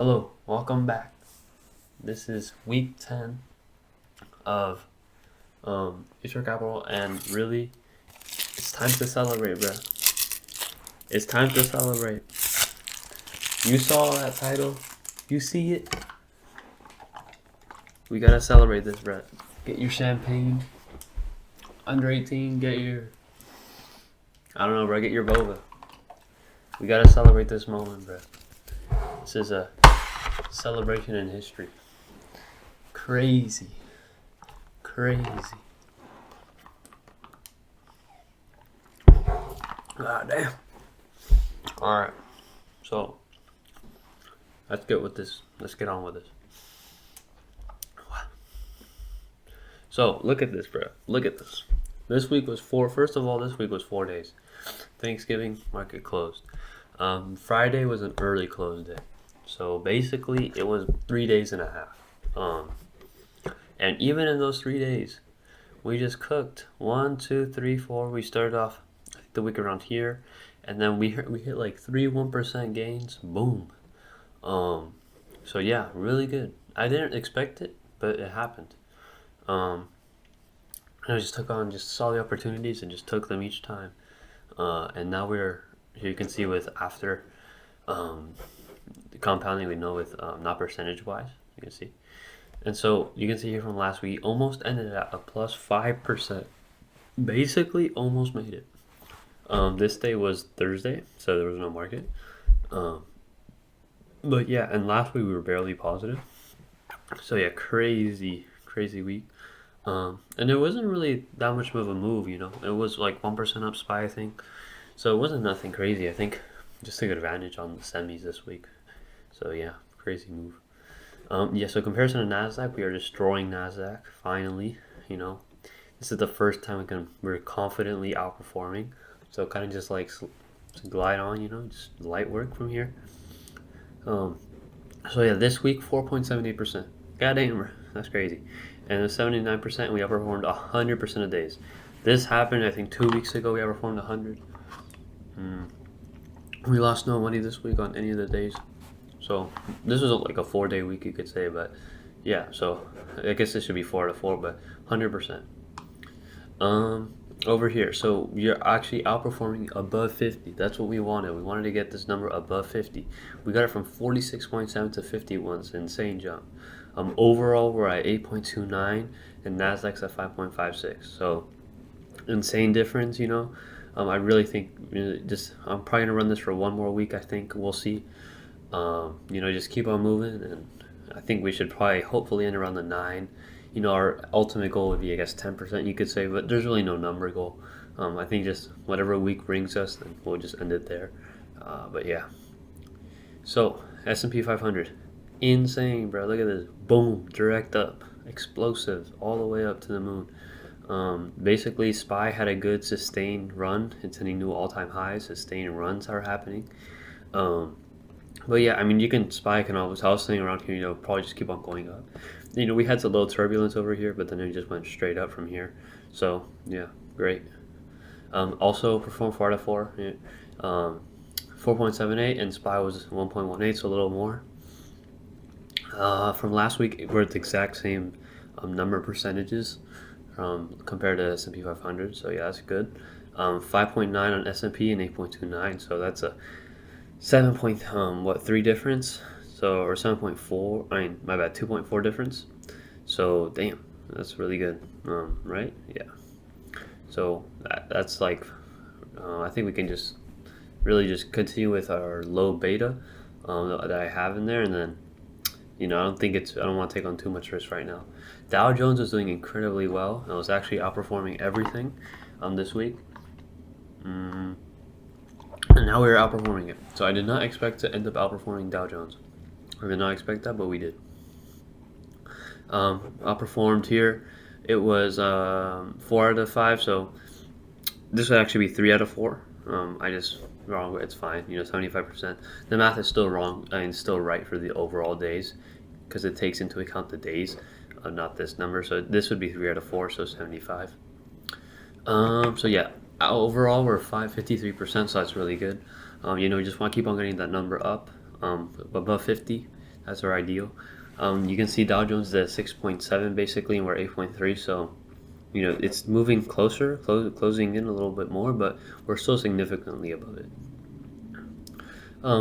Hello, welcome back. This is week 10 of Future Capital, and really, it's time to celebrate, bro. It's time to celebrate. You saw that title, you see it. We gotta celebrate this, bro. Get your champagne. Under 18, get your, I don't know, bro, get your boba. We gotta celebrate this moment, bro. This is a celebration in history. Crazy. God damn. Alright. So let's get on with this. So look at this, bro. Look at this. This week was 4 days. Thanksgiving, market closed. Friday was an early close day. So basically it was 3 days and a half. And even in those 3 days, we just cooked 1, 2, 3, 4. We started off the week around here, and then we hit like 1% gains. Boom. So yeah, really good. I didn't expect it, but it happened. I just saw the opportunities and just took them each time. And now here you can see with after compounding, we know with not percentage wise, you can see. And so you can see here from last week, almost ended at a plus 5%. Basically, almost made it. This day was Thursday, so there was no market. But yeah, and last week we were barely positive. So yeah, crazy week. And it wasn't really that much of a move, you know. It was like 1% up SPY, I think. So it wasn't nothing crazy. I think just took advantage on the semis this week. So yeah, crazy move. Yeah, so comparison to NASDAQ, we are destroying NASDAQ, finally, you know. This is the first time we're confidently outperforming. So kind of just like glide on, you know, just light work from here. So yeah, this week, 4.78%. God damn, that's crazy. And it's 79%, and we outperformed 100% of days. This happened, I think, 2 weeks ago, we outperformed 100. We lost no money this week on any of the days. So this was like a 4-day week, you could say, but yeah, so I guess this should be 4 out of 4, but 100%. Over here, so you're actually outperforming above 50. That's what we wanted. We wanted to get this number above 50. We got it from 46.7 to 51. It's an insane jump. Overall, we're at 8.29, and Nasdaq's at 5.56. So insane difference, you know. I really think I'm probably gonna run this for one more week. I think we'll see. You know, just keep on moving, and I think we should probably hopefully end around the 9. You know, our ultimate goal would be, I guess, 10%, you could say, but there's really no number goal. I think just whatever week brings us, then we'll just end it there. But yeah. So S&P 500, insane, bro. Look at this, boom, direct up, explosive, all the way up to the moon. Basically, SPY had a good sustained run. It's hitting new all-time highs. Sustained runs are happening. But yeah, I mean, you can SPY can always. I was saying around here, you know, probably just keep on going up. You know, we had some little turbulence over here, but then it just went straight up from here. So yeah, great. Also performed 4 out of 4. Yeah. 4.78, and SPY was 1.18, so a little more. From last week, we're at the exact same number of percentages compared to S&P 500. So yeah, that's good. 5.9 on S&P and 8.29. So that's a 7.3 difference. So, or 7.4, I mean, my bad, 2.4 difference. So, damn, that's really good, right? Yeah. So, that's like, I think we can just really just continue with our low beta that I have in there. And then, you know, I don't want to take on too much risk right now. Dow Jones is doing incredibly well. I was actually outperforming everything this week. And now we're outperforming it. So I did not expect to end up outperforming Dow Jones. I did not expect that, but we did. Outperformed here. It was 4 out of 5, so this would actually be 3 out of 4. I just wrong. It's fine. You know, 75%. The math is still wrong. I mean, still right for the overall days because it takes into account the days, not this number. So this would be 3 out of 4, so 75. So yeah, overall we're 553%, so that's really good. You know, we just want to keep on getting that number up above 50 That's our ideal. You can see Dow Jones is at 6.7 basically, and we're 8.3. So, it's moving closer, closing in a little bit more, but we're still significantly above it.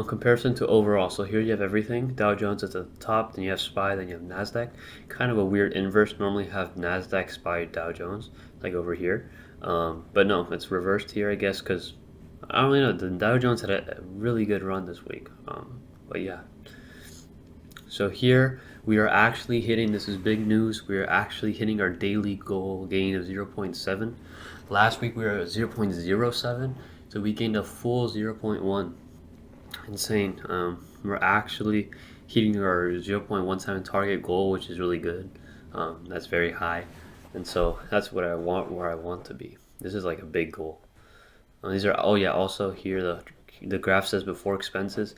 Comparison to overall. So here you have everything. Dow Jones at the top, then you have SPY, then you have NASDAQ. Kind of a weird inverse. Normally have NASDAQ, SPY, Dow Jones, like over here. But no, it's reversed here, I guess, because I don't really know. The Dow Jones had a really good run this week. But yeah. So here we are actually hitting, this is big news, we are actually hitting our daily goal gain of 0.7. Last week we were at 0.07, so we gained a full 0.1. Insane. We're actually hitting our 0.17 target goal, which is really good. That's very high. And so that's what I want, where I want to be. This is like a big goal. These are, oh yeah, also here the graph says before expenses.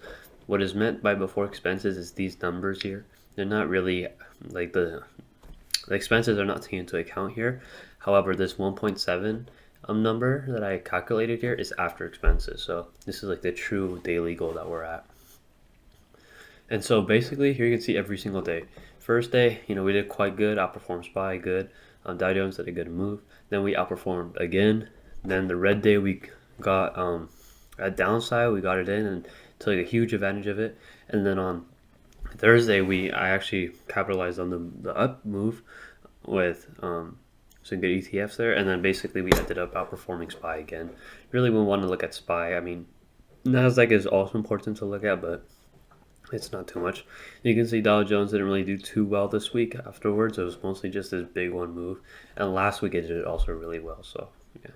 What is meant by before expenses is these numbers here. They're not really like the expenses are not taken into account here. However, this 1.7 number that I calculated here is after expenses. So this is like the true daily goal that we're at. And so basically here you can see every single day. First day, we did quite good, outperformed SPY, good. Dow Jones did a good move. Then we outperformed again. Then the red day we got at downside, we got it in and took a huge advantage of it. And then on Thursday, I actually capitalized on the up move with some good ETFs there. And then basically we ended up outperforming SPY again. Really, we want to look at SPY. I mean, NASDAQ is also important to look at, but it's not too much. You can see Dow Jones didn't really do too well this week afterwards. It was mostly just this big one move. And last week it did also really well. So, yeah.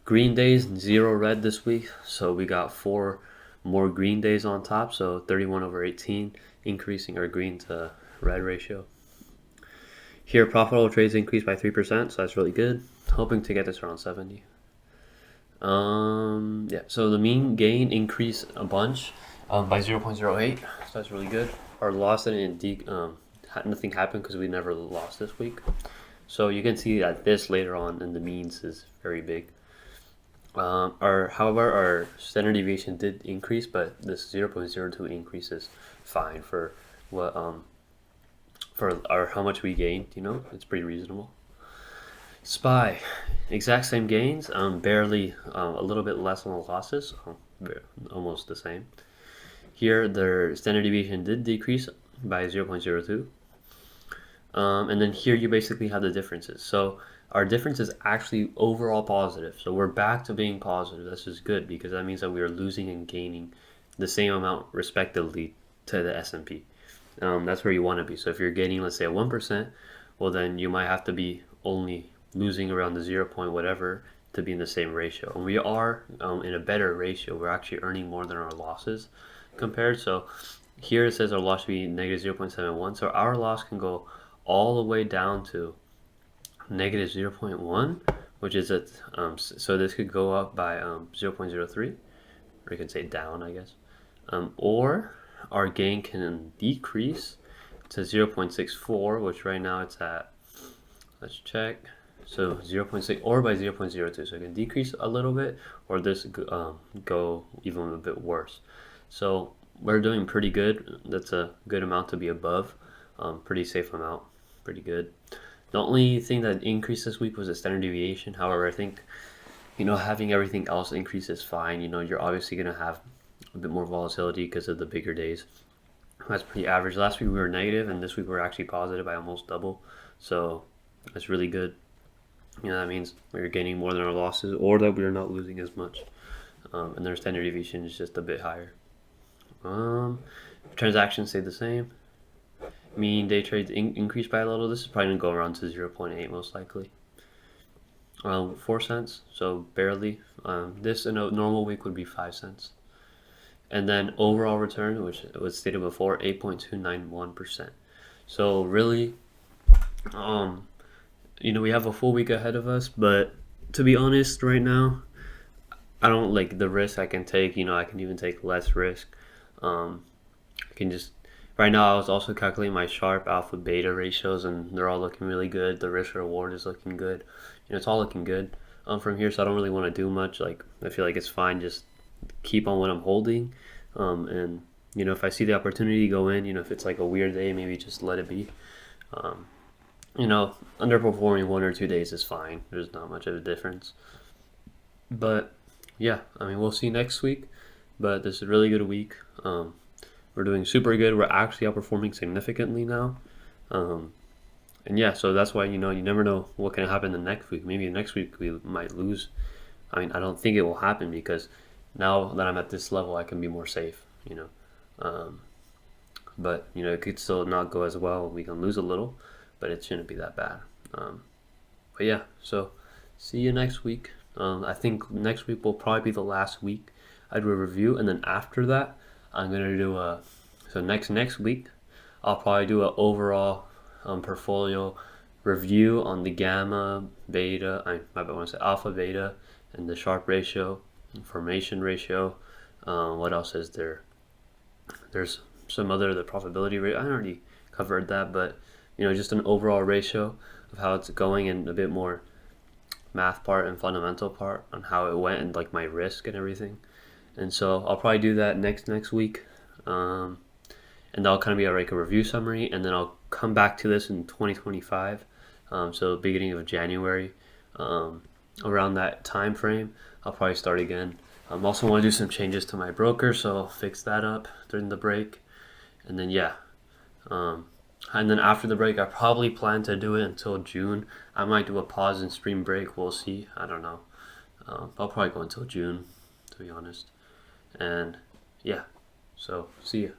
Green days, 0 red this week. So we got 4 more green days on top. So 31/18, increasing our green to red ratio. Here, profitable trades increased by 3%. So that's really good. Hoping to get this around 70. Yeah, so the mean gain increased a bunch. By 0.08, so that's really good. Our loss didn't nothing happened because we never lost this week. So you can see that this later on in the means is very big. However, our standard deviation did increase, but this 0.02 increase is fine for what for how much we gained. It's pretty reasonable. SPY, exact same gains, barely a little bit less on the losses, almost the same. Here, their standard deviation did decrease by 0.02. And then here you basically have the differences. So our difference is actually overall positive. So we're back to being positive. This is good because that means that we are losing and gaining the same amount respectively to the S&P. That's where you want to be. So if you're gaining, let's say, 1%, well, then you might have to be only losing around the 0 point whatever to be in the same ratio. And we are in a better ratio. We're actually earning more than our losses compared. So here it says our loss should be negative 0.71. So our loss can go all the way down to negative 0.1, which is at so this could go up by 0.03, or you could say down, I guess. Or our gain can decrease to 0.64, which right now it's at, let's check. So 0.6 or by 0.02. So it can decrease a little bit, or this go even a bit worse. So we're doing pretty good. That's a good amount to be above. Pretty safe amount. Pretty good. The only thing that increased this week was the standard deviation. However, I think, having everything else increase is fine. You're obviously going to have a bit more volatility because of the bigger days. That's pretty average. Last week we were negative, and this week we're actually positive by almost double. So that's really good. That means we're gaining more than our losses, or that we're not losing as much. And their standard deviation is just a bit higher. Transactions stayed the same. Mean day trades increased by a little. This is probably going to go around to 0.8 most likely. 4 cents, so barely. This in a normal week would be 5 cents. And then overall return, which was stated before, 8.291%. So really, we have a full week ahead of us, but to be honest, right now, I don't like the risk I can take. I can even take less risk. I can just, right now I was also calculating my Sharp alpha beta ratios, and they're all looking really good. The risk reward is looking good. It's all looking good from here, so I don't really want to do much. Like, I feel like it's fine, just keep on what I'm holding, and if I see the opportunity, go in. If it's like a weird day, maybe just let it be. Um, Underperforming 1 or 2 days is fine. There's not much of a difference. But yeah, I mean, we'll see next week. But this is a really good week. We're doing super good. We're actually outperforming significantly now. Um, and yeah, so that's why, you never know what can happen the next week. Maybe next week we might lose. I mean, I don't think it will happen because now that I'm at this level, I can be more safe. Um, but, it could still not go as well. We can lose a little, but it shouldn't be that bad. Um, but yeah, so see you next week. I think next week will probably be the last week I do a review, and then after that, I'm gonna do next week I'll probably do an overall portfolio review on the gamma, beta. I want to say alpha, beta, and the Sharpe ratio, formation ratio. What else is there? There's some other the profitability rate. I already covered that, but just an overall ratio of how it's going and a bit more math part and fundamental part on how it went and like my risk and everything. And so I'll probably do that next week. And that'll kind of be like a review summary, and then I'll come back to this in 2025, so beginning of January, around that time frame, I'll probably start again. Also want to do some changes to my broker, so I'll fix that up during the break, and then yeah, and then after the break, I probably plan to do it until June. I might do a pause and spring break. We'll see. I don't know. I'll probably go until June, to be honest. And yeah, so see ya.